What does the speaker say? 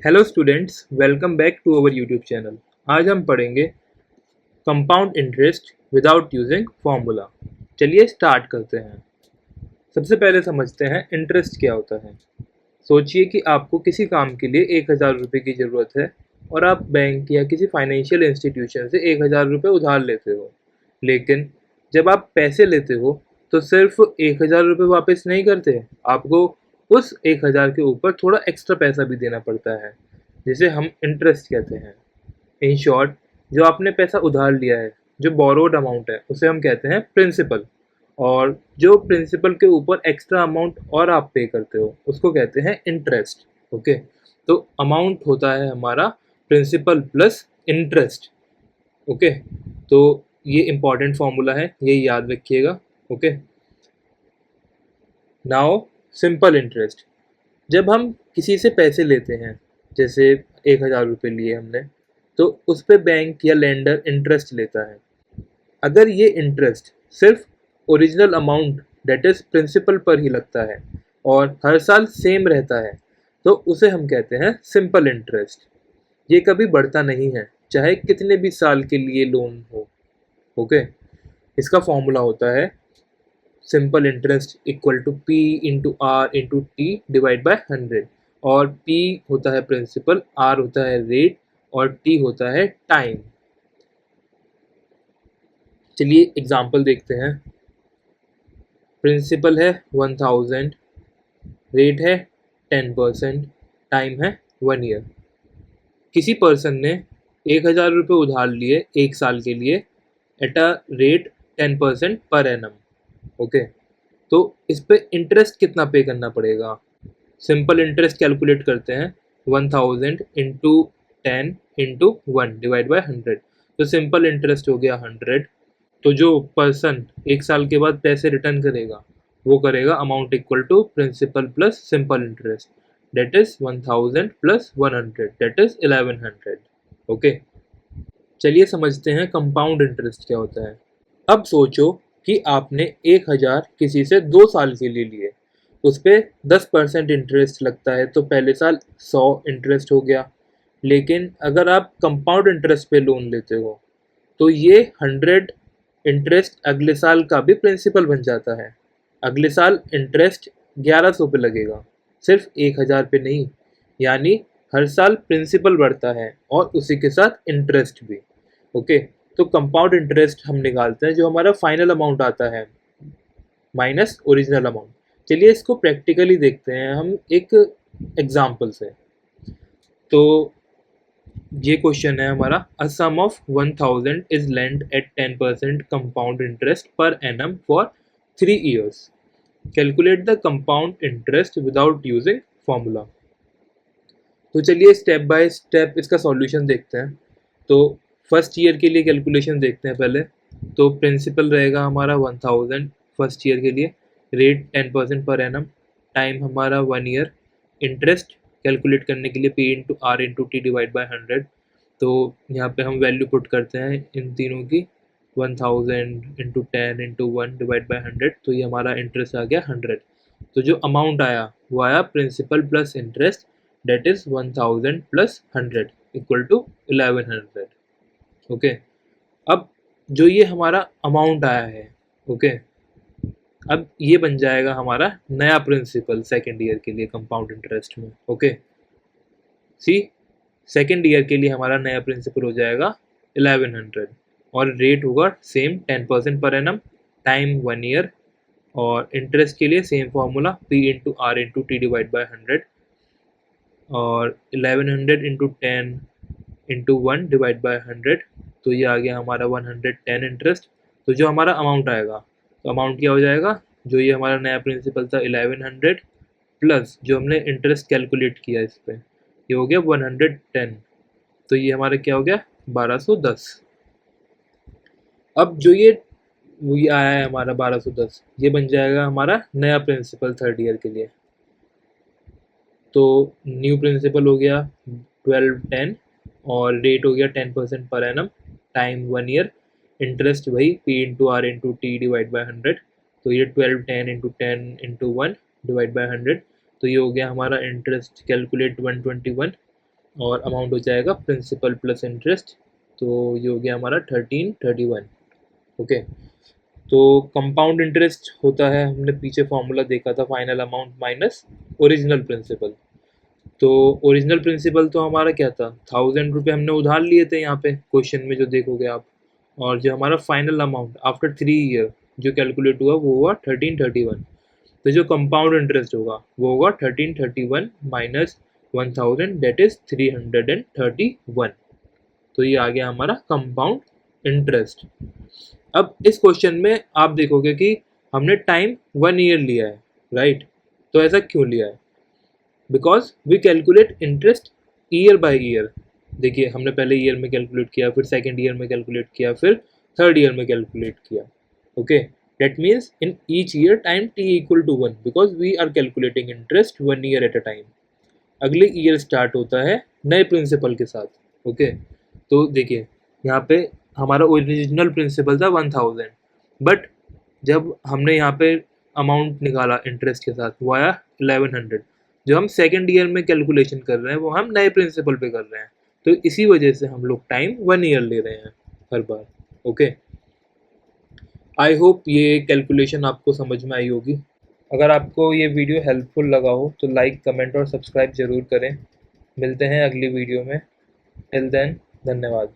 Hello students, welcome back to our YouTube channel. आज हम पढ़ेंगे compound interest without using formula. चलिए start करते हैं। सबसे पहले समझते हैं इंटरेस्ट क्या होता है। सोचिए कि आपको किसी काम के लिए 1,000 रुपये की ज़रूरत है और आप बैंक या किसी फाइनेंशियल इंस्टीट्यूशन से 1,000 रुपये उधार लेते हो। लेकिन जब आप पैसे लेते हो तो सिर्फ 1,000 रुपये वापस नहीं करते, आपको उस 1,000 के ऊपर थोड़ा एक्स्ट्रा पैसा भी देना पड़ता है, जिसे हम इंटरेस्ट कहते हैं। इन शॉर्ट, जो आपने पैसा उधार लिया है, जो बोरोड अमाउंट है, उसे हम कहते हैं प्रिंसिपल। और जो प्रिंसिपल के ऊपर एक्स्ट्रा अमाउंट और आप पे करते हो उसको कहते हैं इंटरेस्ट। ओके, तो अमाउंट होता है हमारा प्रिंसिपल प्लस इंटरेस्ट। ओके, तो ये इम्पॉर्टेंट फॉर्मूला है, ये याद रखिएगा। Okay, now simple interest. जब हम किसी से पैसे लेते हैं, जैसे 1,000 रुपये लिए हमने, तो उस पे बैंक या लेंडर इंटरेस्ट लेता है। अगर ये इंटरेस्ट सिर्फ original amount that is principal पर ही लगता है और हर साल सेम रहता है, तो उसे हम कहते हैं सिंपल इंटरेस्ट। ये कभी बढ़ता नहीं है, चाहे कितने भी साल के लिए लोन हो। ओके, इसका फॉर्मूला होता है simple interest equal to P into R into T divide by 100। और पी होता है प्रिंसिपल, आर होता है रेट और टी होता है टाइम। चलिए एग्जांपल देखते हैं। प्रिंसिपल है 1000, रेट है 10%, टाइम है 1 ईयर। किसी पर्सन ने 1,000 रुपये उधार लिए 1 साल के लिए at a rate 10% per annum. Okay, तो इस पे इंटरेस्ट कितना पे करना पड़ेगा? सिंपल इंटरेस्ट कैलकुलेट करते हैं। 1000 इंटू 10 इंटू 1 डिवाइड बाई 100। तो सिंपल इंटरेस्ट हो गया 100। तो जो पर्सन 1 साल के बाद पैसे रिटर्न करेगा वो करेगा amount equal to principal plus simple interest, that is 1000 plus 100, that is 1100। Okay, चलिए समझते हैं कंपाउंड इंटरेस्ट क्या होता है। अब सोचो कि आपने 1,000 किसी से 2 साल के लिए लिए, उस पर 10% इंटरेस्ट लगता है, तो पहले साल 100 इंटरेस्ट हो गया। लेकिन अगर आप कंपाउंड इंटरेस्ट पे लोन लेते हो तो ये 100 इंटरेस्ट अगले साल का भी प्रिंसिपल बन जाता है। अगले साल इंटरेस्ट 1100 पे लगेगा, सिर्फ 1,000 पे नहीं। यानी हर साल प्रिंसिपल बढ़ता है और उसी के साथ इंटरेस्ट भी। ओके, तो कंपाउंड इंटरेस्ट हम निकालते हैं जो हमारा फाइनल अमाउंट आता है माइनस ओरिजिनल अमाउंट। चलिए इसको प्रैक्टिकली देखते हैं हम एक एग्जाम्पल से। तो ये क्वेश्चन है हमारा, a sum of 1000 is lend at 10% compound interest पर annum for 3 years। Calculate the compound interest without using formula. तो चलिए स्टेप बाय स्टेप इसका सॉल्यूशन देखते हैं। तो फर्स्ट ईयर के लिए कैलकुलेशन देखते हैं पहले। तो प्रिंसिपल रहेगा हमारा 1000 फर्स्ट ईयर के लिए, रेट 10% पर एनम, टाइम हमारा 1 ईयर। इंटरेस्ट कैलकुलेट करने के लिए P into R into T divide by 100। तो यहाँ पे हम वैल्यू पुट करते हैं इन तीनों की, 1000 इंटू 10 इंटू 1 डिवाइड बाई 100। तो ये हमारा इंटरेस्ट आ गया 100। तो जो अमाउंट आया वो आया principal plus interest, that is 1000 plus 100 equal to 1100। Okay, अब जो ये हमारा अमाउंट आया है, ओके, अब ये बन जाएगा हमारा नया प्रिंसिपल सेकेंड ईयर के लिए कंपाउंड इंटरेस्ट में। ओके, सी सेकेंड ईयर के लिए हमारा नया प्रिंसिपल हो जाएगा 1100 और रेट होगा सेम 10% पर एनम, टाइम 1 ईयर। और इंटरेस्ट के लिए same formula P into R into T divide by 100। और 1100 इंटू 10 इंटू 1 डिवाइड बाई 100। तो ये आ गया हमारा 110 इंटरेस्ट। तो जो हमारा अमाउंट आएगा, तो अमाउंट क्या हो जाएगा, जो ये हमारा नया प्रिंसिपल था 1100 प्लस जो हमने इंटरेस्ट कैलकुलेट किया इस पर, ये हो गया 110। तो ये हमारा क्या हो गया 1210। अब जो ये आया है हमारा 1210, ये बन जाएगा हमारा नया प्रिंसिपल थर्ड ईयर के लिए। तो न्यू प्रिंसिपल हो गया 1210 और रेट हो गया 10% पर एनम, टाइम 1 ईयर। इंटरेस्ट वही P into R into T divide by 100। तो ये 1210 इंटू 10 इंटू 1 डिवाइड बाई 100। तो ये हो गया हमारा इंटरेस्ट कैलकुलेट 121। और अमाउंट हो जाएगा प्रिंसिपल प्लस इंटरेस्ट, तो ये हो गया हमारा 1331। ओके, तो कंपाउंड इंटरेस्ट होता है, हमने पीछे फॉर्मूला देखा था, final amount minus original principal. तो ओरिजिनल प्रिंसिपल तो हमारा क्या था, 1000 रुपये हमने उधार लिए थे यहाँ पे क्वेश्चन में जो देखोगे आप, और जो हमारा फाइनल अमाउंट आफ्टर 3 ईयर जो कैलकुलेट हुआ वो हुआ 1331। तो जो कंपाउंड इंटरेस्ट होगा वो होगा 1331 माइनस 1000, दैट इज 331। तो ये आ गया हमारा कंपाउंड इंटरेस्ट। अब इस क्वेश्चन में आप देखोगे कि हमने टाइम 1 ईयर लिया है, राइट? तो ऐसा क्यों लिया है? Because we calculate interest year by year. देखिए, हमने पहले ईयर में कैलकुलेट किया, फिर सेकेंड ईयर में कैलकुलेट किया, फिर थर्ड ईयर में कैलकुलेट किया। Okay, that means in each year time t equal to 1, because we are calculating interest 1 year at a time. अगले ईयर स्टार्ट होता है नए प्रिंसिपल के साथ। ओके, तो देखिए यहाँ पे हमारा ओरिजिनल प्रिंसिपल था 1000, बट जब हमने यहाँ पे अमाउंट निकाला इंटरेस्ट के साथ वो आया 1100। जो हम सेकेंड ईयर में कैलकुलेशन कर रहे हैं वो हम नए प्रिंसिपल पे कर रहे हैं, तो इसी वजह से हम लोग टाइम 1 ईयर ले रहे हैं हर बार। ओके, आई होप ये कैलकुलेशन आपको समझ में आई होगी। अगर आपको ये वीडियो हेल्पफुल लगा हो तो लाइक, कमेंट और सब्सक्राइब ज़रूर करें। मिलते हैं अगली वीडियो में। टिल देन, धन्यवाद।